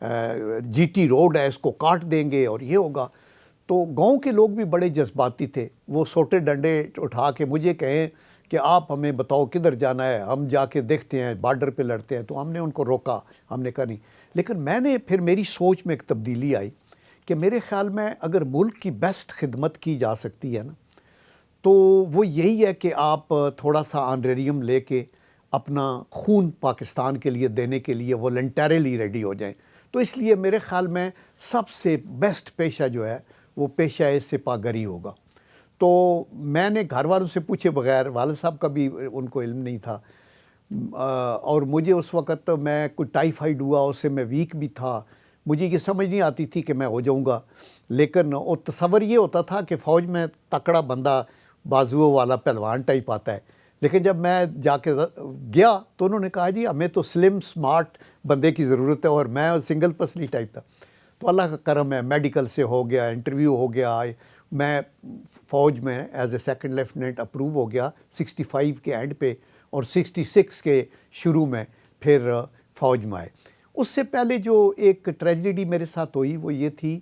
جی T road ہے اس کو کاٹ دیں گے اور یہ ہوگا. تو گاؤں کے لوگ بھی بڑے جذباتی تھے. وہ سوٹے ڈنڈے اٹھا کے مجھے کہیں کہ آپ ہمیں بتاؤ کدھر جانا ہے, ہم جا کے دیکھتے ہیں, بارڈر پہ لڑتے ہیں. تو ہم نے ان کو روکا, ہم نے کہا نہیں. لیکن میں نے پھر میری سوچ میں ایک تبدیلی آئی کہ میرے خیال میں اگر ملک کی بیسٹ خدمت کی جا سکتی ہے نا, تو وہ یہی ہے کہ آپ تھوڑا سا آنریریم لے کے اپنا خون پاکستان کے لیے دینے کے لیے والنٹیرلی ریڈی ہو جائیں. تو اس لیے میرے خیال میں سب سے بیسٹ پیشہ جو ہے وہ پیشہ سپاہ گری ہوگا. تو میں نے گھر والوں سے پوچھے بغیر, والد صاحب کا بھی ان کو علم نہیں تھا, اور مجھے اس وقت میں کوئی ٹائیفائیڈ ہوا, اس سے میں ویک بھی تھا, مجھے یہ سمجھ نہیں آتی تھی کہ میں ہو جاؤں گا. لیکن وہ تصور یہ ہوتا تھا کہ فوج میں تکڑا بندہ, بازوؤں والا پہلوان ٹائپ آتا ہے. لیکن جب میں جا کے گیا تو انہوں نے کہا جی ہمیں تو سلم سمارٹ بندے کی ضرورت ہے, اور میں سنگل پسلی ٹائپ تھا. تو اللہ کا کرم ہے, میڈیکل سے ہو گیا, انٹرویو ہو گیا, میں فوج میں as a second lieutenant approve ہو گیا 65 کے اینڈ پہ, اور 66 کے شروع میں پھر فوج میں آئے. اس سے پہلے جو ایک ٹریجڈی میرے ساتھ ہوئی وہ یہ تھی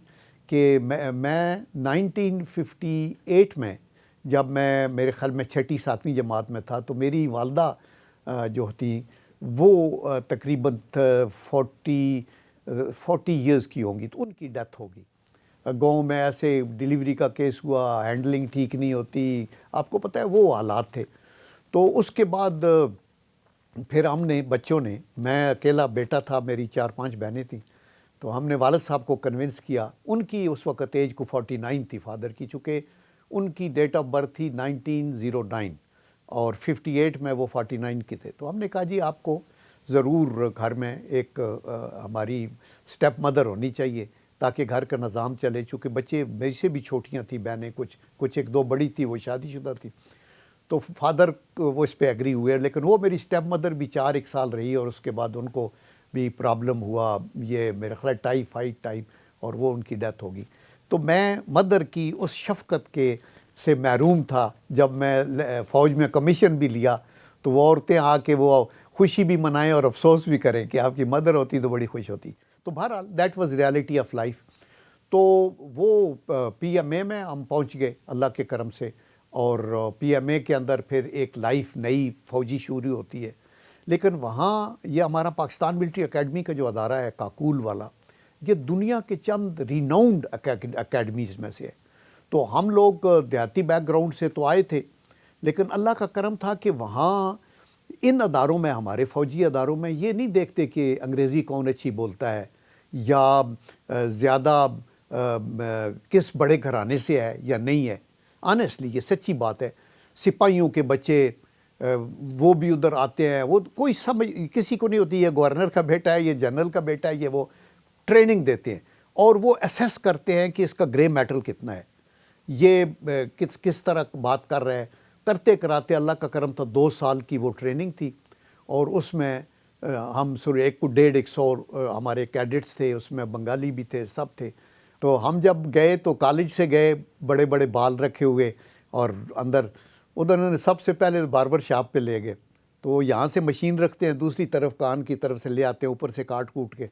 کہ میں 1958 میں جب میں میرے خیال میں 6 7ویں جماعت میں تھا, تو میری والدہ جو تھیں وہ تقریباً 40 ایئرز کی ہوں گی, تو ان کی ڈیتھ ہوگی. گاؤں میں ایسے ڈیلیوری کا کیس ہوا, ہینڈلنگ ٹھیک نہیں ہوتی, آپ کو پتہ ہے وہ حالات تھے. تو اس کے بعد پھر ہم نے بچوں نے, میں اکیلا بیٹا تھا, میری 4 5 بہنیں تھیں, تو ہم نے والد صاحب کو کنونس کیا. ان کی اس وقت ایج کو 49 تھی فادر کی, چونکہ ان کی ڈیٹ آف برتھ تھی 1909 اور 58 میں وہ 49 کے تھے. تو ہم نے کہا جی آپ کو ضرور گھر میں ایک ہماری سٹیپ مدر ہونی چاہیے تاکہ گھر کا نظام چلے, چونکہ بچے میرے سے بھی چھوٹیاں تھیں بہنیں, کچھ 1 2 بڑی تھی, وہ شادی شدہ تھی. تو فادر وہ اس پہ ایگری ہوئے, لیکن وہ میری سٹیپ مدر بھی 4 1 سال رہی, اور اس کے بعد ان کو بھی پرابلم ہوا, یہ میرے خیال ٹائیفائیڈ ٹائپ, اور وہ ان کی ڈیتھ ہوگی. تو میں مدر کی اس شفقت کے سے محروم تھا. جب میں فوج میں کمیشن بھی لیا تو وہ عورتیں آ کے وہ خوشی بھی منائیں اور افسوس بھی کریں کہ آپ کی مدر ہوتی تو بڑی خوش ہوتی. تو بہرحال that was reality of life. تو وہ پی ایم اے میں ہم پہنچ گئے اللہ کے کرم سے, اور پی ایم اے کے اندر پھر ایک لائف نئی فوجی شروع ہوتی ہے. لیکن وہاں یہ ہمارا پاکستان ملٹری اکیڈمی کا جو ادارہ ہے کاکول والا, یہ دنیا کے چند ریناؤنڈ اکیڈمیز میں سے ہے. تو ہم لوگ دیہاتی بیک گراؤنڈ سے تو آئے تھے, لیکن اللہ کا کرم تھا کہ وہاں ان اداروں میں, ہمارے فوجی اداروں میں, یہ نہیں دیکھتے کہ انگریزی کون اچھی بولتا ہے یا زیادہ کس بڑے گھرانے سے ہے یا نہیں ہے. آنیسٹلی یہ سچی بات ہے. سپاہیوں کے بچے وہ بھی ادھر آتے ہیں, وہ کوئی سمجھ کسی کو نہیں ہوتی یہ گورنر کا بیٹا ہے, یہ جنرل کا بیٹا ہے, یہ وہ ٹریننگ دیتے ہیں اور وہ اسیس کرتے ہیں کہ اس کا گرے میٹل کتنا ہے, یہ کس طرح بات کر رہے ہیں. کرتے کراتے اللہ کا کرم تھا 2 سال کی وہ ٹریننگ تھی, اور اس میں ہم 1 کو 150 ہمارے کیڈٹس تھے, اس میں بنگالی بھی تھے, سب تھے. تو ہم جب گئے تو کالج سے گئے, بڑے بڑے بال رکھے ہوئے, اور ادھر انہوں نے سب سے پہلے باربر شاپ پہ لے گئے. تو یہاں سے مشین رکھتے ہیں, دوسری طرف کان کی طرف سے لے آتے ہیں اوپر سے کاٹ کوٹ کے,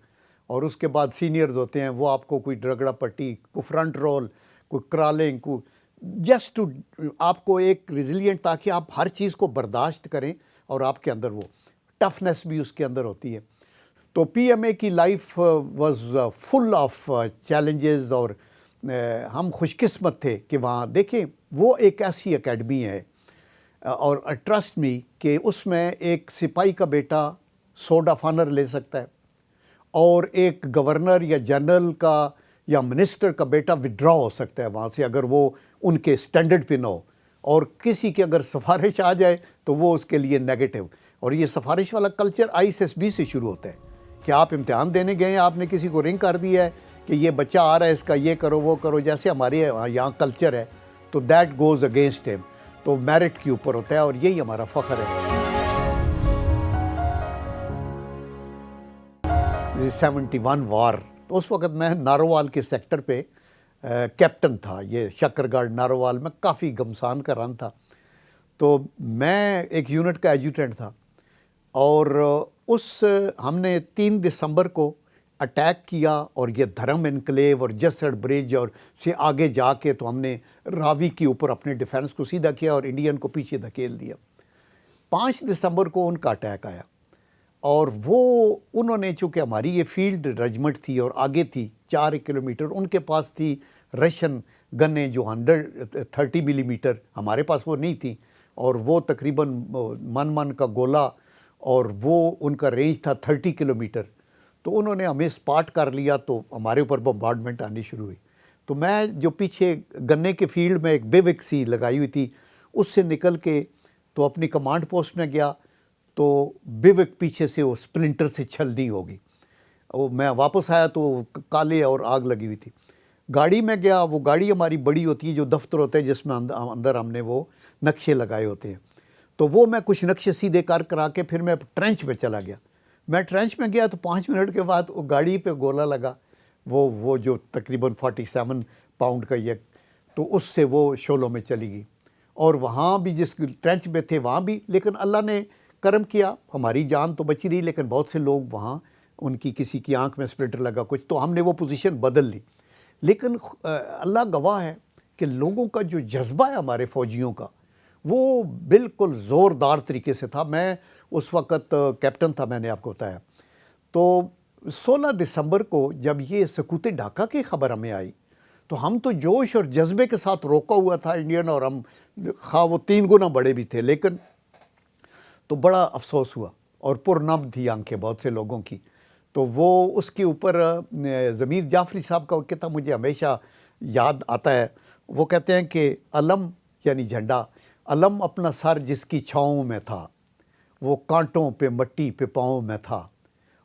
اور اس کے بعد سینئرز ہوتے ہیں, وہ آپ کو کوئی رگڑا پٹی, کوئی فرنٹ رول, کوئی کرالنگ, کوئی جسٹ ٹو آپ کو ایک ریزیلینٹ, تاکہ آپ ہر چیز کو برداشت کریں, اور آپ کے اندر وہ ٹفنس بھی اس کے اندر ہوتی ہے. تو پی ایم اے کی life was full of challenges, اور ہم خوش قسمت تھے کہ وہاں دیکھیں وہ ایک ایسی اکیڈمی ہے, اور ٹرسٹ می کہ اس میں ایک سپاہی کا بیٹا سوڈ آف آنر لے سکتا ہے, اور ایک گورنر یا جنرل کا یا منسٹر کا بیٹا وڈرا ہو سکتا ہے وہاں سے اگر وہ ان کے سٹینڈرڈ پہ نہ ہو, اور کسی کی اگر سفارش آ جائے تو وہ اس کے لیے نیگیٹو. اور یہ سفارش والا کلچر ISSB سے شروع ہوتا ہے کہ آپ امتحان دینے گئے ہیں, آپ نے کسی کو رنگ کر دیا ہے کہ یہ بچہ آ رہا ہے, اس کا یہ کرو وہ کرو, جیسے ہمارے یہاں کلچر ہے, تو دیٹ گوز اگینسٹ ہم. تو میرٹ کے اوپر ہوتا ہے, اور یہی ہمارا فخر ہے. 71 وار, تو اس وقت میں نارووال کے سیکٹر پہ کیپٹن تھا. یہ شکرگڑھ نارووال میں کافی گھمسان کا رن تھا. تو میں ایک یونٹ کا ایڈجوٹنٹ تھا, اور ہم نے 3 دسمبر کو اٹیک کیا اور یہ دھرم انکلیو اور جسر برج اور سے آگے جا کے تو ہم نے راوی کے اوپر اپنے ڈیفینس کو سیدھا کیا اور انڈین کو پیچھے دھکیل دیا۔ 5 دسمبر کو ان کا اٹیک آیا اور وہ انہوں نے، چونکہ ہماری یہ فیلڈ رجمنٹ تھی اور آگے تھی 4 کلومیٹر، ان کے پاس تھی رشین گنیں جو 130 ملی میٹر، ہمارے پاس وہ نہیں تھی، اور وہ تقریباً من کا گولہ، اور وہ ان کا رینج تھا 30 کلومیٹر۔ تو انہوں نے ہمیں اسپاٹ کر لیا تو ہمارے اوپر بمبارڈمنٹ آنی شروع ہوئی۔ تو میں جو پیچھے گنے کے فیلڈ میں ایک بیوک سی لگائی ہوئی تھی، اس سے نکل کے تو اپنی کمانڈ پوسٹ میں گیا، تو بیوک پیچھے سے وہ سپلنٹر سے چھلنی ہوگی۔ میں واپس آیا تو کالے اور آگ لگی ہوئی تھی۔ گاڑی میں گیا، وہ گاڑی ہماری بڑی ہوتی ہے جو دفتر ہوتے ہیں، جس میں اندر ہم نے وہ نقشے لگائے ہوتے ہیں، تو وہ میں کچھ نقشے سیدھے کرا کے پھر میں ٹرنچ میں چلا گیا۔ میں ٹرنچ میں گیا تو 5 منٹ کے بعد وہ گاڑی پہ گولہ لگا، وہ جو تقریباً 47 پاؤنڈ کا یہ، تو اس سے وہ شعلوں میں چلی گئی۔ اور وہاں بھی جس ٹرنچ میں تھے وہاں بھی، لیکن اللہ نے کرم کیا، ہماری جان تو بچی رہی، لیکن بہت سے لوگ وہاں، ان کی کسی کی آنکھ میں سپلنٹر لگا کچھ، تو ہم نے وہ پوزیشن بدل لی۔ لیکن اللہ گواہ ہے کہ لوگوں کا جو جذبہ ہے ہمارے فوجیوں کا، وہ بالکل زوردار طریقے سے تھا۔ میں اس وقت کیپٹن تھا، میں نے آپ کو بتایا۔ تو 16 دسمبر کو جب یہ سقوط ڈھاکہ کی خبر ہمیں آئی تو ہم تو جوش اور جذبے کے ساتھ روکا ہوا تھا انڈین، اور ہم خواہ وہ 3 گنا بڑے بھی تھے، لیکن تو بڑا افسوس ہوا اور پرنم تھی آنکھیں بہت سے لوگوں کی۔ تو وہ اس کے اوپر ضمیر جعفری صاحب کا کتاب مجھے ہمیشہ یاد آتا ہے۔ وہ کہتے ہیں کہ علم یعنی جھنڈا، علم اپنا سر جس کی چھاؤں میں تھا، وہ کانٹوں پہ مٹی پہ پاؤں میں تھا،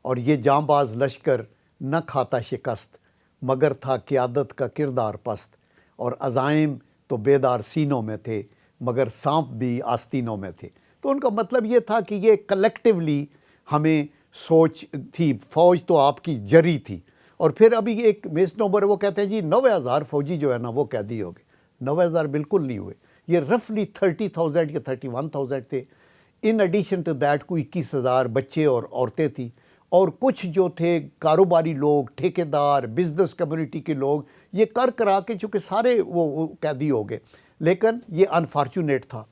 اور یہ جانباز لشکر نہ کھاتا شکست، مگر تھا قیادت کا کردار پست، اور عزائم تو بیدار سینوں میں تھے، مگر سانپ بھی آستینوں میں تھے۔ تو ان کا مطلب یہ تھا کہ یہ کلیکٹیولی ہمیں سوچ تھی، فوج تو آپ کی جری تھی۔ اور پھر ابھی ایک مس نومبر وہ کہتے ہیں جی 90,000 فوجی جو ہے نا وہ قیدی ہو گئے۔ 90,000 بالکل نہیں ہوئے، یہ رفلی 30,000 یا 31,000 تھے۔ ان ایڈیشن ٹو دیٹ کوئی 21,000 بچے اور عورتیں تھیں، اور کچھ جو تھے کاروباری لوگ، ٹھیکیدار، بزنس کمیونٹی کے لوگ، یہ کرا کے چونکہ سارے وہ قیدی ہو گئے۔ لیکن یہ انفارچونیٹ تھا،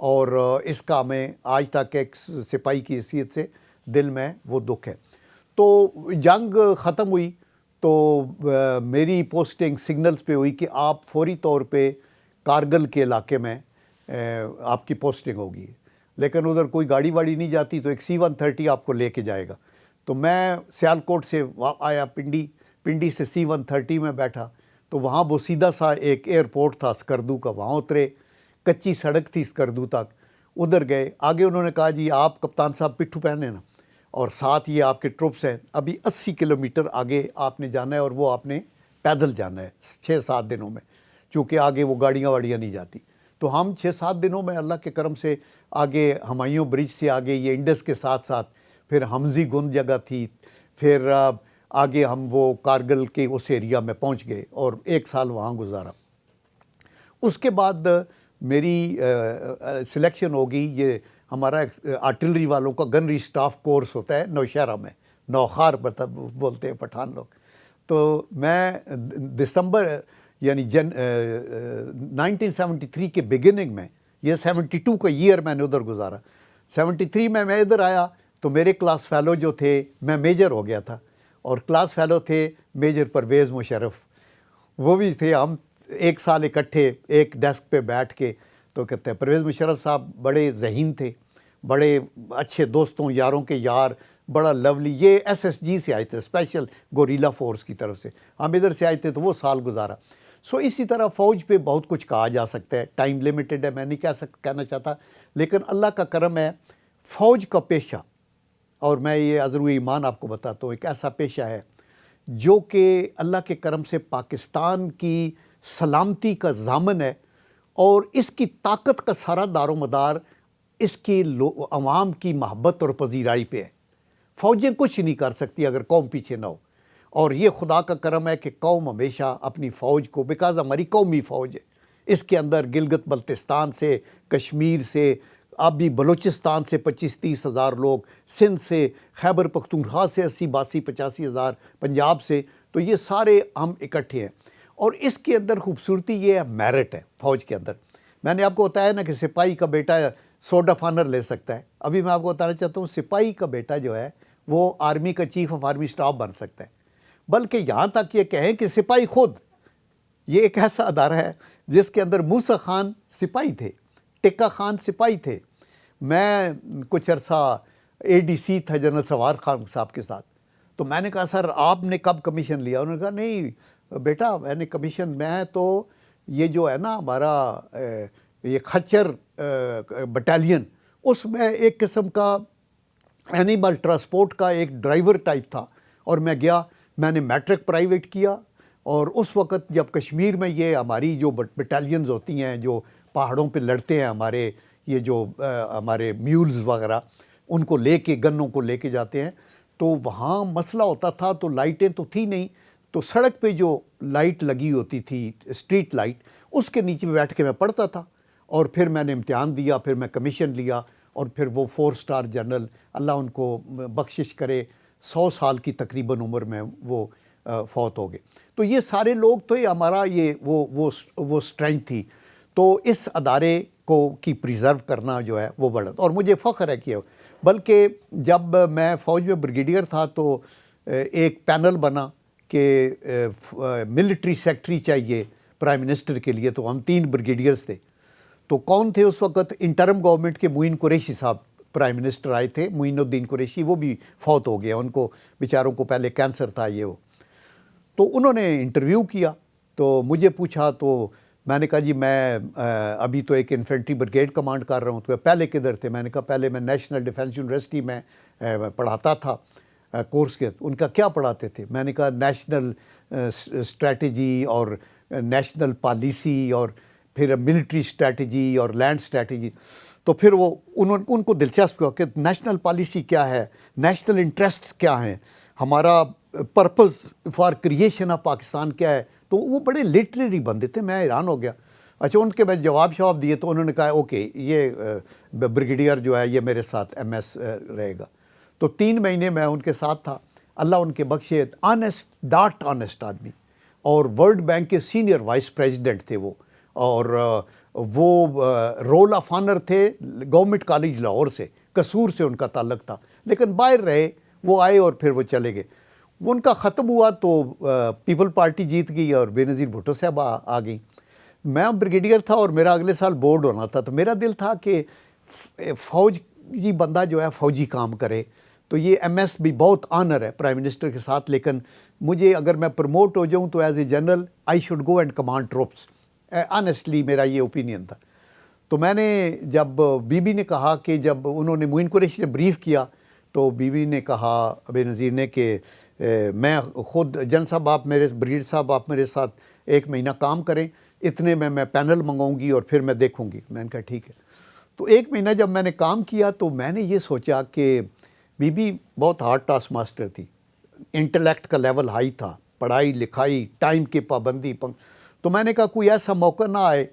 اور اس کا ہمیں آج تک ایک سپاہی کی حیثیت سے دل میں وہ دکھ ہے۔ تو جنگ ختم ہوئی تو میری پوسٹنگ سگنلز پہ ہوئی کہ آپ فوری طور پہ کارگل کے علاقے میں آپ کی پوسٹنگ ہوگی، لیکن ادھر کوئی گاڑی واڑی نہیں جاتی، تو ایک C-130 آپ کو لے کے جائے گا۔ تو میں سیالکوٹ سے آیا پنڈی سے C-130 میں بیٹھا، تو وہاں وہ سیدھا سا ایک ایئرپورٹ تھا اسکردو کا، وہاں اترے، کچی سڑک تھی اسکردو تک، ادھر گئے۔ آگے انہوں نے کہا جی آپ کپتان صاحب پٹھو پہنے نا، اور ساتھ یہ آپ کے ٹروپس ہیں، ابھی 80 کلومیٹر آگے آپ نے جانا ہے، اور وہ آپ نے پیدل جانا ہے 6-7 دنوں میں، چونکہ آگے وہ گاڑیاں واڑیاں نہیں جاتی۔ تو ہم 6-7 دنوں میں اللہ کے کرم سے آگے ہمایوں برج سے آگے یہ انڈس کے ساتھ ساتھ پھر ہمزی گند جگہ تھی، پھر آگے ہم وہ کارگل کے اس ایریا میں پہنچ گئے اور 1 سال وہاں گزارا۔ اس کے بعد میری سلیکشن ہوگی، یہ ہمارا آرٹلری والوں کا گنری سٹاف کورس ہوتا ہے نوشہرہ میں، نوخار بولتے ہیں پٹھان لوگ۔ تو میں دسمبر یعنی 1973 کے بگننگ میں، یہ 72 کا ایئر میں نے ادھر گزارا، 73 میں ادھر آیا تو میرے کلاس فیلو جو تھے، میں میجر ہو گیا تھا، اور کلاس فیلو تھے میجر پرویز مشرف، وہ بھی تھے۔ ہم 1 سال اکٹھے ایک ڈیسک پہ بیٹھ کے، تو کہتے ہیں پرویز مشرف صاحب بڑے ذہین تھے، بڑے اچھے دوستوں یاروں کے یار، بڑا لولی۔ یہ SSG سے آئے تھے، اسپیشل گوریلا فورس کی طرف سے، ہم ادھر سے آئے تھے، تو وہ سال گزارا۔ اسی طرح فوج پہ بہت کچھ کہا جا سکتا ہے، ٹائم لیمیٹڈ ہے، میں نہیں کہنا چاہتا، لیکن اللہ کا کرم ہے، فوج کا پیشہ، اور میں یہ عذر و ایمان آپ کو بتاتا ہوں، ایک ایسا پیشہ ہے جو کہ اللہ کے کرم سے پاکستان کی سلامتی کا ضامن ہے، اور اس کی طاقت کا سارا دار و مدار اس کی عوام کی محبت اور پذیرائی پہ ہے۔ فوجیں کچھ نہیں کر سکتی اگر قوم پیچھے نہ ہو، اور یہ خدا کا کرم ہے کہ قوم ہمیشہ اپنی فوج کو، بیکاز ہماری قومی فوج ہے، اس کے اندر گلگت بلتستان سے، کشمیر سے، اب بھی بلوچستان سے 25-30 ہزار لوگ، سندھ سے، خیبر پختونخوا سے 80-82-85 ہزار، پنجاب سے، تو یہ سارے ہم اکٹھے ہیں۔ اور اس کے اندر خوبصورتی یہ ہے، میرٹ ہے فوج کے اندر۔ میں نے آپ کو بتایا نا کہ سپاہی کا بیٹا سوڈ آف آنر لے سکتا ہے، ابھی میں آپ کو بتانا چاہتا ہوں سپاہی کا بیٹا جو ہے وہ آرمی کا چیف آف آرمی اسٹاف بن سکتا ہے، بلکہ یہاں تک یہ کہیں کہ سپاہی خود، یہ ایک ایسا ادارہ ہے جس کے اندر موسیٰ خان سپاہی تھے، ٹکا خان سپاہی تھے، میں کچھ عرصہ اے ڈی سی تھا جنرل سوار خان صاحب کے ساتھ۔ تو میں نے کہا سر آپ نے کب کمیشن لیا؟ انہوں نے کہا نہیں بیٹا میں نے کمیشن، میں تو یہ جو ہے نا ہمارا یہ کھچر بٹالین، اس میں ایک قسم کا اینیمل ٹرانسپورٹ کا ایک ڈرائیور ٹائپ تھا، اور میں گیا، میں نے میٹرک پرائیویٹ کیا، اور اس وقت جب کشمیر میں یہ ہماری جو بٹالینز ہوتی ہیں جو پہاڑوں پہ لڑتے ہیں، ہمارے یہ جو ہمارے میولز وغیرہ، ان کو لے کے، گنوں کو لے کے جاتے ہیں، تو وہاں مسئلہ ہوتا تھا، تو لائٹیں تو تھی نہیں، تو سڑک پہ جو لائٹ لگی ہوتی تھی اسٹریٹ لائٹ، اس کے نیچے بیٹھ کے میں پڑھتا تھا، اور پھر میں نے امتحان دیا، پھر میں کمیشن لیا، اور پھر وہ 4 اسٹار جنرل، اللہ ان کو بخشش کرے، 100 سال کی تقریباً عمر میں وہ فوت ہو گئے۔ تو یہ سارے لوگ تو یہ ہمارا یہ وہ اسٹرینتھ تھی، تو اس ادارے کو کی پریزرو کرنا جو ہے وہ بڑا، اور مجھے فخر ہے کہ بلکہ جب میں فوج میں بریگیڈیئر تھا تو ایک پینل بنا کہ ملٹری سیکٹری چاہیے پرائم منسٹر کے لیے، تو ہم 3 بریگیڈیئرز تھے۔ تو کون تھے اس وقت؟ انٹرم گورنمنٹ کے معین قریشی صاحب پرائم منسٹر آئے تھے، معین الدین قریشی، وہ بھی فوت ہو گیا، ان کو بیچاروں کو پہلے کینسر تھا یہ وہ۔ تو انہوں نے انٹرویو کیا، تو مجھے پوچھا، تو میں نے کہا جی میں ابھی تو ایک انفینٹری بریگیڈ کمانڈ کر رہا ہوں۔ تو پہلے کدھر تھے؟ میں نے کہا پہلے میں نیشنل ڈیفنس یونیورسٹی میں پڑھاتا تھا کورس کے۔ ان کا کیا پڑھاتے تھے؟ میں نے کہا نیشنل اسٹریٹجی اور نیشنل پالیسی، اور پھر ملٹری اسٹریٹجی اور لینڈ اسٹریٹجی۔ تو پھر وہ ان کو دلچسپ ہوا کہ نیشنل پالیسی کیا ہے، نیشنل انٹرسٹس کیا ہیں، ہمارا purpose for creation of Pakistan کیا ہے۔ تو وہ بڑے لٹریری بندے تھے، میں حیران ہو گیا۔ اچھا ان کے میں جواب دیے، تو انہوں نے کہا اوکے یہ بریگیڈیئر جو ہے یہ میرے ساتھ ایم ایس رہے گا۔ تو 3 مہینے میں ان کے ساتھ تھا، اللہ ان کے بخشے، آنیسٹ ڈاٹ آنیسٹ آدمی، اور ورلڈ بینک کے سینئر وائس پریزیڈنٹ تھے وہ، اور وہ رول آف آنر تھے گورنمنٹ کالج لاہور سے، قصور سے ان کا تعلق تھا، لیکن باہر رہے، وہ آئے اور پھر وہ چلے گئے۔ وہ ان کا ختم ہوا تو پیپل پارٹی جیت گئی اور بے نظیر بھٹو صاحب آ گئی۔ میں بریگیڈیئر تھا اور میرا اگلے سال بورڈ ہونا تھا، تو میرا دل تھا کہ فوجی بندہ جو ہے فوجی کام کرے، تو یہ ایم ایس بھی بہت آنر ہے پرائم منسٹر کے ساتھ، لیکن مجھے اگر میں پروموٹ ہو جاؤں تو as a general I should go and command troops, honestly میرا یہ اوپینین تھا۔ تو میں نے جب بی بی نے کہا کہ جب انہوں نے معین قریشی نے بریف کیا، تو بی بی نے کہا بے نظیر نے کہ میں خود جن صاحب آپ میرے بریگیڈ صاحب آپ میرے ساتھ 1 مہینہ کام کریں، اتنے میں پینل منگاؤں گی اور پھر میں دیکھوں گی۔ میں نے کہا ٹھیک ہے۔ تو 1 مہینہ جب میں نے کام کیا تو میں نے یہ سوچا کہ بی بی بہت ہارڈ ٹاسک ماسٹر تھی، انٹلیکٹ کا لیول ہائی تھا، پڑھائی لکھائی، ٹائم کی پابندی، تو میں نے کہا کوئی ایسا موقع نہ آئے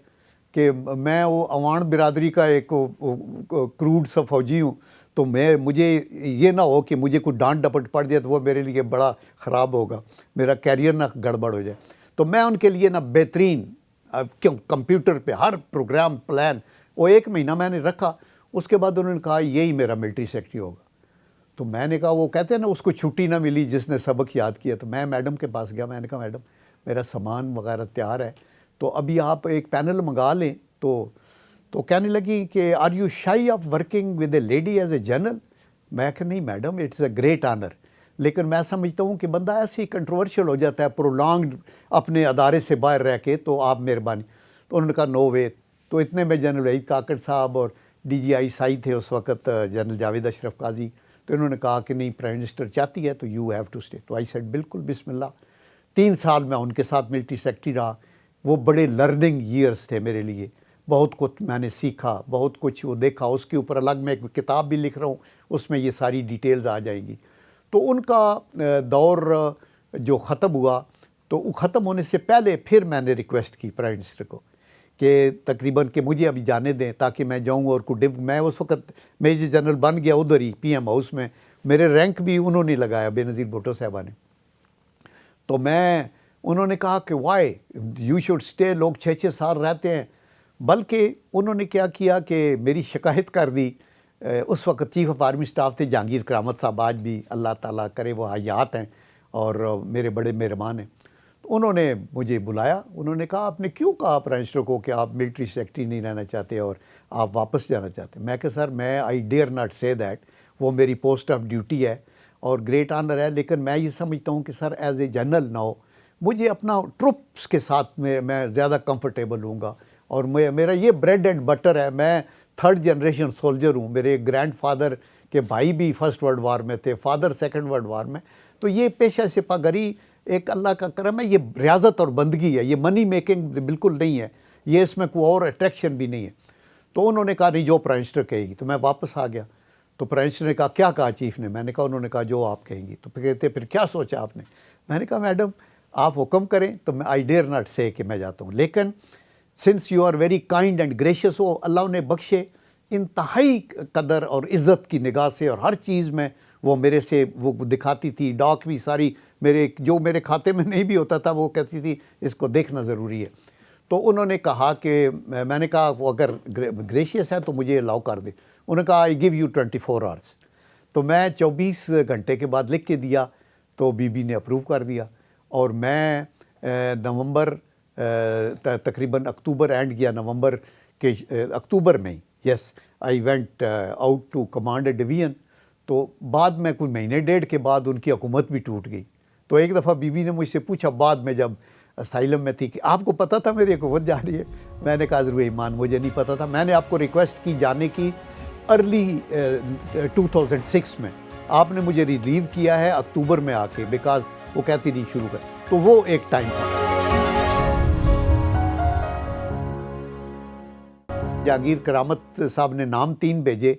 کہ میں وہ عوام برادری کا ایک کروڈ سا فوجی ہوں، تو مجھے یہ نہ ہو کہ مجھے کوئی ڈانٹ ڈپٹ پڑ جائے تو وہ میرے لیے بڑا خراب ہوگا، میرا کیریئر نہ گڑبڑ ہو جائے۔ تو میں ان کے لیے نہ بہترین کمپیوٹر پہ ہر پروگرام پلان، وہ 1 مہینہ میں نے رکھا۔ اس کے بعد انہوں نے کہا یہی میرا ملٹری سیکٹری ہوگا۔ تو میں نے کہا وہ کہتے ہیں نا اس کو چھٹی نہ ملی جس نے سبق یاد کیا، تو میں میڈم کے پاس گیا، میں نے کہا میڈم میرا سامان وغیرہ تیار ہے، تو ابھی آپ ایک پینل منگا لیں۔ تو کہنے لگی کہ are you shy of working with a lady as a general? میں کہ نہیں madam it's a great honour, لیکن میں سمجھتا ہوں کہ بندہ ایسے ہی کنٹروورشل ہو جاتا ہے پرولانگڈ اپنے ادارے سے باہر رہ کے، تو آپ مہربانی۔ تو انہوں نے کہا نو وے۔ تو اتنے میں جنرل وحید کاکڑ صاحب اور ڈی جی آئی سائی تھے اس وقت جنرل جاوید اشرف قاضی، تو انہوں نے کہا کہ نہیں پرائم منسٹر چاہتی ہے تو یو ہیو ٹو اسٹے۔ تو آئی سیڈ بالکل بسم اللہ۔ 3 سال میں ان کے ساتھ ملٹری سیکٹری رہا، وہ بڑے لرننگ ایئرس تھے میرے لیے، بہت کچھ میں نے سیکھا، بہت کچھ وہ دیکھا، اس کے اوپر الگ میں ایک کتاب بھی لکھ رہا ہوں، اس میں یہ ساری ڈیٹیلز آ جائیں گی۔ تو ان کا دور جو ختم ہوا، تو وہ ختم ہونے سے پہلے پھر میں نے ریکویسٹ کی پرائم منسٹر کو کہ تقریباً کہ مجھے ابھی جانے دیں تاکہ میں جاؤں اور میں اس وقت میجر جنرل بن گیا ادھر ہی پی ایم ہاؤس میں. میرے رینک بھی انہوں نے لگایا بے نظیر بھٹو صاحبہ نے. تو انہوں نے کہا کہ وائی یو شوڈ اسٹے, لوگ 6 سال رہتے ہیں. بلکہ انہوں نے کیا کیا کہ میری شکایت کر دی. اس وقت چیف آف آرمی اسٹاف تھے جہانگیر کرامت صاحب, آج بھی اللہ تعالیٰ کرے وہ حیات ہیں اور میرے بڑے مہربان ہیں. تو انہوں نے مجھے بلایا, انہوں نے کہا آپ نے کیوں کہا پرائم منسٹر کو کہ آپ ملٹری سیکرٹری نہیں رہنا چاہتے اور آپ واپس جانا چاہتے ہیں. میں کہ سر میں آئی ڈیئر ناٹ سے دیٹ, وہ میری پوسٹ آف ڈیوٹی ہے اور گریٹ آنر ہے, لیکن میں یہ سمجھتا ہوں کہ سر ایز اے جنرل ناؤ مجھے اپنا ٹروپس کے ساتھ میں زیادہ کمفرٹیبل ہوں گا, اور میرا یہ بریڈ اینڈ بٹر ہے. میں 3rd جنریشن سولجر ہوں, میرے گرینڈ فادر کے بھائی بھی فرسٹ ورلڈ وار میں تھے, فادر سیکنڈ ورلڈ وار میں. تو یہ پیشہ سپاہ گری ایک اللہ کا کرم ہے, یہ ریاضت اور بندگی ہے, یہ منی میکنگ بالکل نہیں ہے, یہ اس میں کوئی اور اٹریکشن بھی نہیں ہے. تو انہوں نے کہا نہیں جو پرائم منسٹر کہے گی. تو میں واپس آ گیا. تو پرائم منسٹر نے کہا کیا کہا چیف نے؟ میں نے کہا انہوں نے کہا جو آپ کہیں گی. تو پھر کہتے پھر کیا سوچا آپ نے؟ میں نے کہا میڈم آپ حکم کریں. تو میں آئی ڈیئر ناٹ سے کہ میں جاتا ہوں, لیکن since you are very kind and gracious, ہو اللہ انہیں بخشے, انتہائی قدر اور عزت کی نگاہ سے اور ہر چیز میں وہ میرے سے وہ دکھاتی تھی. ڈاک بھی ساری جو میرے کھاتے میں نہیں بھی ہوتا تھا وہ کہتی تھی اس کو دیکھنا ضروری ہے. تو انہوں نے کہا کہ میں نے کہا وہ اگر گریشیس ہے تو مجھے الاؤ کر دے. انہوں نے کہا آئی گیو یو 24 hours. تو میں 24 گھنٹے کے بعد لکھ کے دیا تو بی بی نے اپروو کر دیا, اور میں نومبر تقریباً اکتوبر اینڈ گیا نومبر کے اکتوبر میں ہی, yes I went out to command a division. تو بعد میں کوئی مہینے ڈیڑھ کے بعد ان کی حکومت بھی ٹوٹ گئی. تو ایک دفعہ بی بی نے مجھ سے پوچھا بعد میں جب اسائلم میں تھی کہ آپ کو پتہ تھا میری حکومت جا رہی ہے؟ میں نے کہا ضرور ایمان مجھے نہیں پتہ تھا, میں نے آپ کو ریکویسٹ کی جانے کی ارلی 2006 میں, آپ نے مجھے ریلیو کیا ہے اکتوبر میں آ کے, بیکاز وہ کہتی نہیں شروع کر. تو وہ ایک ٹائم تھا. جہانگیر کرامت صاحب نے نام 3 بھیجے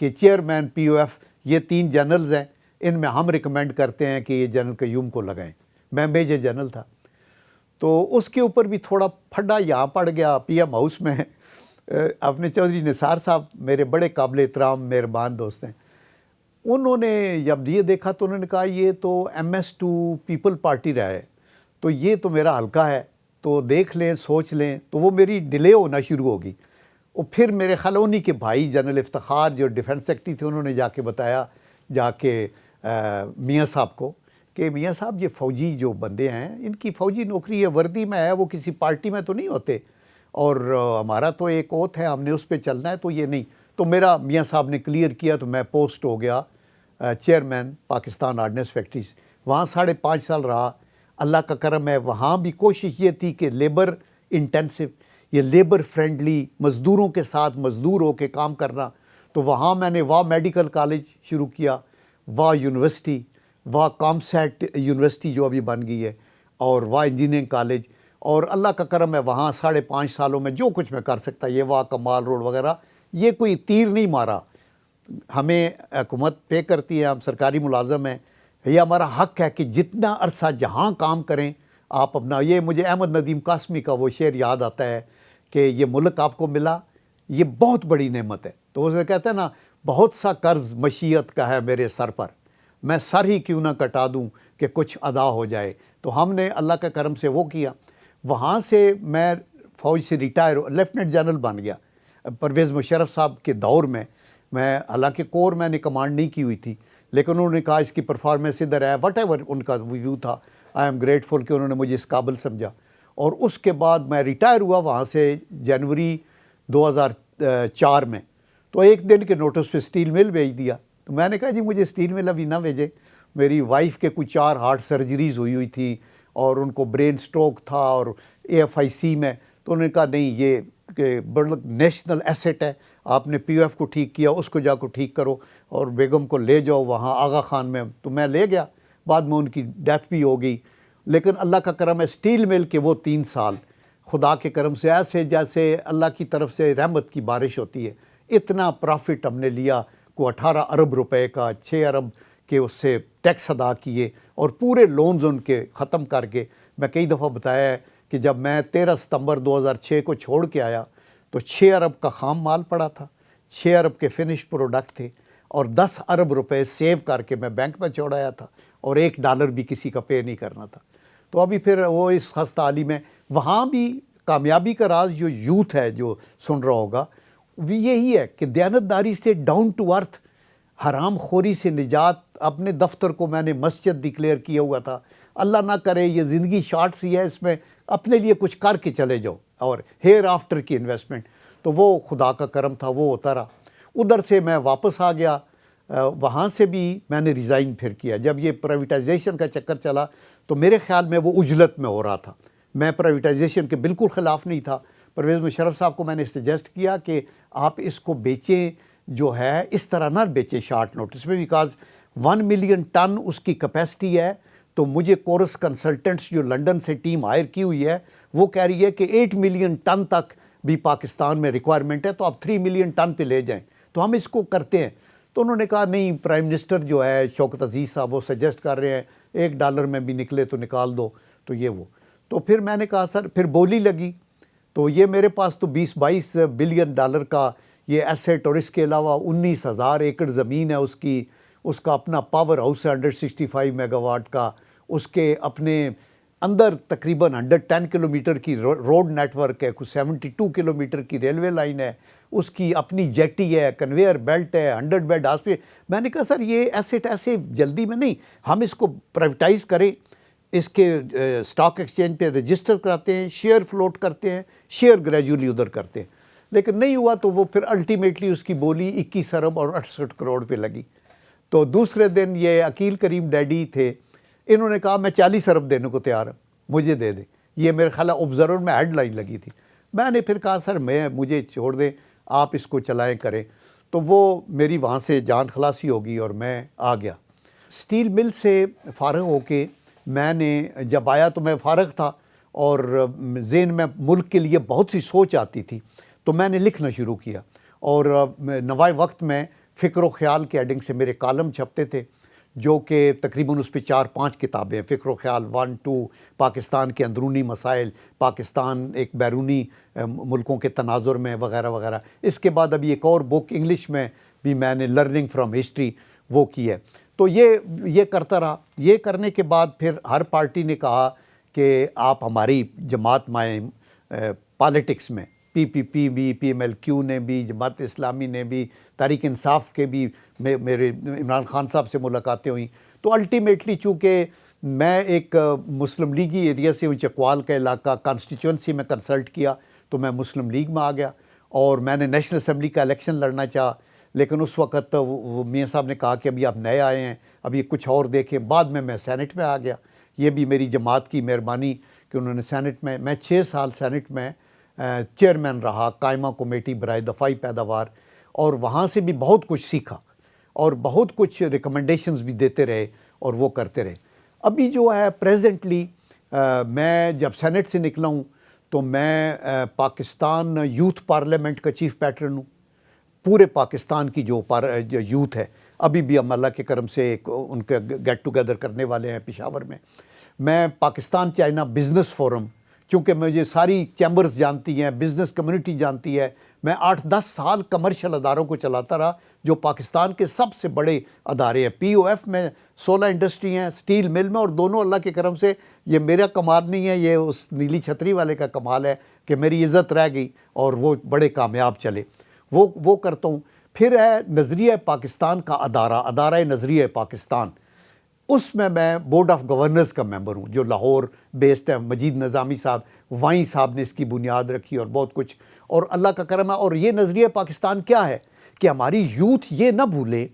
کہ چیئرمین پی او ایف یہ 3 جنرلز ہیں, ان میں ہم ریکمینڈ کرتے ہیں کہ یہ جنرل قیوم کو لگائیں. میں میجر جنرل تھا. تو اس کے اوپر بھی تھوڑا پھڈا یہاں پڑ گیا پی ایم ہاؤس میں. اپنے چودھری نثار صاحب میرے بڑے قابل احترام مہربان دوست ہیں, انہوں نے جب یہ دیکھا تو انہوں نے کہا یہ تو MS2 پیپل پارٹی رہا ہے, تو یہ تو میرا حلقہ ہے, تو دیکھ لیں سوچ لیں. تو وہ میری ڈیلے ہونا شروع ہوگی. اور پھر میرے خیال انہی کے بھائی جنرل افتخار جو ڈیفنس سیکرٹری تھے, انہوں نے جا کے بتایا جا کے میاں صاحب کو کہ میاں صاحب یہ فوجی جو بندے ہیں ان کی فوجی نوکری ہے, وردی میں ہے, وہ کسی پارٹی میں تو نہیں ہوتے, اور ہمارا تو ایک اوتھ ہے ہم نے اس پہ چلنا ہے, تو یہ نہیں. تو میرا میاں صاحب نے کلیئر کیا, تو میں پوسٹ ہو گیا چیئرمین پاکستان آرڈننس فیکٹریز. وہاں 5.5 سال رہا. اللہ کا کرم ہے, وہاں بھی کوشش یہ تھی کہ لیبر انٹینسو, یہ لیبر فرینڈلی, مزدوروں کے ساتھ مزدور ہو کے کام کرنا. تو وہاں میں نے واہ میڈیکل کالج شروع کیا, واہ یونیورسٹی, واہ کامسیٹ یونیورسٹی جو ابھی بن گئی ہے, اور واہ انجینئرنگ کالج. اور اللہ کا کرم ہے وہاں 5.5 سالوں میں جو کچھ میں کر سکتا, یہ واہ کمال روڈ وغیرہ, یہ کوئی تیر نہیں مارا. ہمیں حکومت پے کرتی ہے, ہم سرکاری ملازم ہیں, یہ ہمارا حق ہے کہ جتنا عرصہ جہاں کام کریں آپ اپنا. یہ مجھے احمد ندیم قاسمی کا وہ شعر یاد آتا ہے کہ یہ ملک آپ کو ملا یہ بہت بڑی نعمت ہے. تو اسے کہتے ہیں نا بہت سا قرض مشیت کا ہے میرے سر پر, میں سر ہی کیوں نہ کٹا دوں کہ کچھ ادا ہو جائے. تو ہم نے اللہ کے کرم سے وہ کیا. وہاں سے میں فوج سے ریٹائر لیفٹننٹ جنرل بن گیا پرویز مشرف صاحب کے دور میں. میں حالانکہ کور میں نے کمانڈ نہیں کی ہوئی تھی, لیکن انہوں نے کہا اس کی پرفارمنس ادھر ہے, وٹ ایور ان کا ویو تھا. آئی ایم گریٹفل کہ انہوں نے مجھے اس قابل سمجھا. اور اس کے بعد میں ریٹائر ہوا وہاں سے جنوری 2004 میں. تو ایک دن کے نوٹس پہ اسٹیل مل بھیج دیا. تو میں نے کہا جی مجھے اسٹیل مل ابھی نہ بھیجے, میری وائف کے کچھ 4 ہارٹ سرجریز ہوئی تھی اور ان کو برین سٹروک تھا اور AFIC میں. تو انہوں نے کہا نہیں یہ کہ بڑا نیشنل ایسٹ ہے, آپ نے POF کو ٹھیک کیا, اس کو جا کو ٹھیک کرو اور بیگم کو لے جاؤ وہاں آغا خان میں. تو میں لے گیا, بعد میں ان کی ڈیتھ بھی ہو گئی. لیکن اللہ کا کرم ہے اسٹیل مل کے وہ 3 سال خدا کے کرم سے ایسے جیسے اللہ کی طرف سے رحمت کی بارش ہوتی ہے. اتنا پرافٹ ہم نے لیا, کو 18 ارب روپے کا, 6 ارب کے اس سے ٹیکس ادا کیے اور پورے لونز ان کے ختم کر کے. میں کئی دفعہ بتایا ہے کہ جب میں 13 ستمبر 2006 کو چھوڑ کے آیا تو 6 ارب کا خام مال پڑا تھا، 6 ارب کے فنش پروڈکٹ تھے، اور 10 ارب روپے سیو کر کے میں بینک میں چھوڑایا تھا، اور $1 بھی کسی کا پے نہیں کرنا تھا۔ تو ابھی پھر وہ اس خستہ حالی میں وہاں بھی کامیابی کا راز جو یوتھ ہے جو سن رہا ہوگا وہ یہی ہے کہ دیانتداری سے ڈاؤن ٹو ارتھ، حرام خوری سے نجات۔ اپنے دفتر کو میں نے مسجد ڈکلیئر کیا ہوا تھا، اللہ نہ کرے یہ زندگی شارٹ سی ہے، اس میں اپنے لیے کچھ کر کے چلے جاؤ، اور ہیئر آفٹر کی انویسٹمنٹ، تو وہ خدا کا کرم تھا، وہ ہوتا رہا۔ ادھر سے میں واپس آ گیا، وہاں سے بھی میں نے ریزائن پھر کیا۔ جب یہ پرائیویٹائزیشن کا چکر چلا تو میرے خیال میں وہ عجلت میں ہو رہا تھا، میں پرائیویٹائزیشن کے بالکل خلاف نہیں تھا۔ پرویز مشرف صاحب کو میں نے سجیسٹ کیا کہ آپ اس کو بیچیں، جو ہے اس طرح نہ بیچیں شارٹ نوٹس میں، بیکاز 1 ملین ٹن اس کی کیپیسٹی ہے۔ تو مجھے کورس کنسلٹنٹس جو لنڈن سے ٹیم ہائر کی ہوئی ہے وہ کہہ رہی ہے کہ 8 ملین ٹن تک بھی پاکستان میں ریکوائرمنٹ ہے، تو آپ 3 ملین ٹن پہ لے جائیں، تو ہم اس کو کرتے ہیں۔ تو انہوں نے کہا نہیں، پرائم منسٹر جو ہے شوکت عزیز صاحب وہ سجیسٹ کر رہے ہیں $1 میں بھی نکلے تو نکال دو، تو یہ وہ۔ تو پھر میں نے کہا سر، پھر بولی لگی، تو یہ میرے پاس تو $20-22 بلین کا یہ ایسیٹ، اور اس کے علاوہ 19,000 ایکڑ زمین ہے اس کا اپنا پاور ہاؤس ہے 165 میگا واٹ کا، اس کے اپنے اندر تقریباً 110 کلومیٹر کی روڈ نیٹ ورک ہے، کچھ 72 کلومیٹر کی ریلوے لائن ہے، اس کی اپنی جیٹی ہے، کنویئر بیلٹ ہے، 100 بیڈ ہاسپٹل۔ میں نے کہا سر یہ ایسیٹ ایسے جلدی میں نہیں، ہم اس کو پرائیویٹائز کریں، اس کے اسٹاک ایکسچینج پہ رجسٹر کراتے ہیں، شیئر فلوٹ کرتے ہیں، شیئر گریجولی ادھر کرتے ہیں، لیکن نہیں ہوا۔ تو وہ پھر الٹیمیٹلی اس کی بولی 21 ارب اور 68 کروڑ پہ لگی۔ تو دوسرے دن یہ عقیل کریم ڈیڈی تھے، انہوں نے کہا میں 40 ارب دینے کو تیار ہوں، مجھے دے دیں۔ یہ میرے خیال آبزرور میں ہیڈ لائن لگی تھی۔ میں نے پھر کہا سر مجھے چھوڑ دیں، آپ اس کو چلائیں کریں۔ تو وہ میری وہاں سے جان خلاصی ہوگی اور میں آ گیا۔ سٹیل مل سے فارغ ہو کے میں نے جب آیا تو میں فارغ تھا، اور ذہن میں ملک کے لیے بہت سی سوچ آتی تھی، تو میں نے لکھنا شروع کیا، اور نوائے وقت میں فکر و خیال کے ہیڈنگ سے میرے کالم چھپتے تھے، جو کہ تقریباً اس پہ 4-5 کتابیں ہیں، فکر و خیال 1-2، پاکستان کے اندرونی مسائل، پاکستان ایک بیرونی ملکوں کے تناظر میں، وغیرہ وغیرہ۔ اس کے بعد ابھی ایک اور بک انگلش میں بھی میں نے لرننگ فرام ہسٹری وہ کی ہے۔ تو یہ کرتا رہا۔ یہ کرنے کے بعد پھر ہر پارٹی نے کہا کہ آپ ہماری جماعت میں پالیٹکس میں، PPP بھی، PMLQ نے بھی، جماعت اسلامی نے بھی، تحریک انصاف کے بھی میرے عمران خان صاحب سے ملاقاتیں ہوئیں۔ تو الٹیمیٹلی چونکہ میں ایک مسلم لیگی ایریا سے ہوں، چکوال کا علاقہ، کانسٹیچوئنسی میں کنسلٹ کیا، تو میں مسلم لیگ میں آ گیا، اور میں نے نیشنل اسمبلی کا الیکشن لڑنا چاہا، لیکن اس وقت وہ میاں صاحب نے کہا کہ ابھی آپ نئے آئے ہیں، ابھی کچھ اور دیکھیں۔ بعد میں سینٹ میں آ گیا۔ یہ بھی میری جماعت کی مہربانی کہ انہوں نے سینٹ میں 6 سال سینٹ میں چیئرمین رہا، قائمہ کمیٹی برائے دفاعی پیداوار، اور وہاں سے بھی بہت کچھ سیکھا، اور بہت کچھ ریکمنڈیشنز بھی دیتے رہے، اور وہ کرتے رہے۔ ابھی جو ہے پریزنٹلی میں جب سینٹ سے نکلا ہوں تو میں پاکستان یوتھ پارلیمنٹ کا چیف پیٹرن ہوں۔ پورے پاکستان کی جو یوتھ ہے، ابھی بھی ہم اللہ کے کرم سے ان کا گیٹ ٹوگیدر کرنے والے ہیں پشاور میں۔ میں پاکستان چائنا بزنس فورم، چونکہ مجھے ساری چیمبرز جانتی ہیں، بزنس کمیونٹی جانتی ہے، میں 8-10 سال کمرشل اداروں کو چلاتا رہا جو پاکستان کے سب سے بڑے ادارے ہیں۔ POF میں 16 انڈسٹری ہیں، سٹیل مل میں، اور دونوں اللہ کے کرم سے، یہ میرا کمال نہیں ہے، یہ اس نیلی چھتری والے کا کمال ہے کہ میری عزت رہ گئی اور وہ بڑے کامیاب چلے، وہ کرتا ہوں۔ پھر ہے نظریہ پاکستان کا ادارہ نظریہ پاکستان، اس میں بورڈ آف گورنرز کا ممبر ہوں، جو لاہور بیسڈ ہے۔ مجید نظامی صاحب، وائیں صاحب نے اس کی بنیاد رکھی، اور بہت کچھ، اور اللہ کا کرم ہے۔ اور یہ نظریہ پاکستان کیا ہے کہ ہماری یوتھ یہ نہ بھولے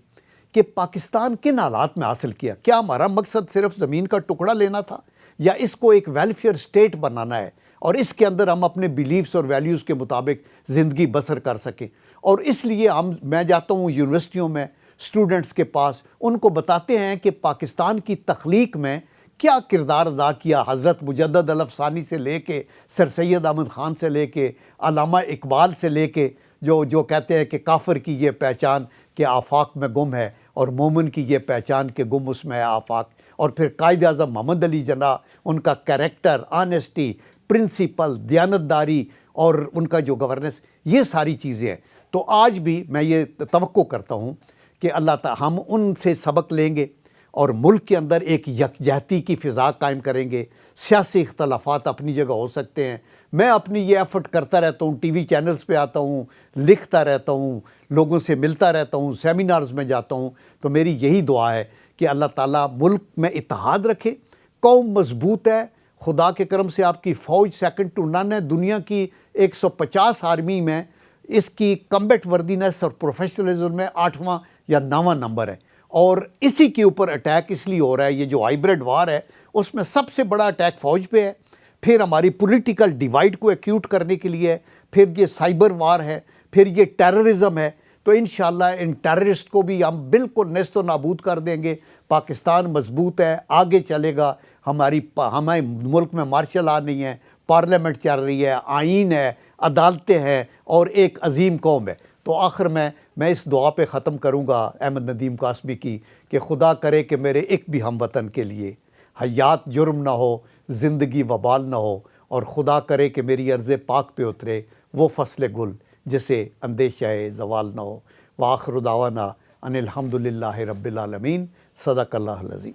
کہ پاکستان کن حالات میں حاصل کیا، کیا ہمارا مقصد صرف زمین کا ٹکڑا لینا تھا، یا اس کو ایک ویلفیئر اسٹیٹ بنانا ہے، اور اس کے اندر ہم اپنے بیلیفز اور ویلیوز کے مطابق زندگی بسر کر سکیں۔ اور اس لیے میں جاتا ہوں یونیورسٹیوں میں اسٹوڈنٹس کے پاس، ان کو بتاتے ہیں کہ پاکستان کی تخلیق میں کیا کردار ادا کیا حضرت مجدد الافسانی سے لے کے سر سید احمد خان سے لے کے علامہ اقبال سے لے کے، جو کہتے ہیں کہ کافر کی یہ پہچان کہ آفاق میں گم ہے، اور مومن کی یہ پہچان کہ گم اس میں ہے آفاق۔ اور پھر قائد اعظم محمد علی جناح، ان کا کریکٹر، آنیسٹی، پرنسپل، دیانتداری اور ان کا جو گورننس، یہ ساری چیزیں ہیں. تو آج بھی میں یہ توقع کرتا ہوں کہ اللہ تعالی ہم ان سے سبق لیں گے اور ملک کے اندر ایک یکجہتی کی فضا قائم کریں گے. سیاسی اختلافات اپنی جگہ ہو سکتے ہیں. میں اپنی یہ ایفرٹ کرتا رہتا ہوں، ٹی وی چینلز پہ آتا ہوں، لکھتا رہتا ہوں، لوگوں سے ملتا رہتا ہوں، سیمینارز میں جاتا ہوں. تو میری یہی دعا ہے کہ اللہ تعالیٰ ملک میں اتحاد رکھے. قوم مضبوط ہے، خدا کے کرم سے آپ کی فوج سیکنڈ ٹو نن ہے. دنیا کی 150 آرمی میں اس کی کمبیٹ وردینس اور پروفیشنلزم میں 8واں یا 9واں نمبر ہے. اور اسی کے اوپر اٹیک اس لیے ہو رہا ہے، یہ جو ہائبرڈ وار ہے اس میں سب سے بڑا اٹیک فوج پہ ہے. پھر ہماری پولیٹیکل ڈیوائیڈ کو ایکیوٹ کرنے کے لیے ہے. پھر یہ سائبر وار ہے. پھر یہ ٹیررزم ہے. تو انشاءاللہ ان ٹیررسٹ کو بھی ہم بالکل نیست و نابود کر دیں گے. پاکستان مضبوط ہے، آگے چلے گا. ہمارے ملک میں مارشل لا نہیں ہے، پارلیمنٹ چل رہی ہے، آئین ہے، عدالتیں ہیں اور ایک عظیم قوم ہے. تو آخر میں اس دعا پہ ختم کروں گا احمد ندیم قاسمی کی کہ خدا کرے کہ میرے ایک بھی ہم وطن کے لیے حیات جرم نہ ہو، زندگی وبال نہ ہو، اور خدا کرے کہ میری عرض پاک پہ اترے وہ فصل گل جسے اندیشہ زوال نہ ہو. وآخر دعوانا ان الحمدللہ رب العالمین. صدق اللہ العظیم.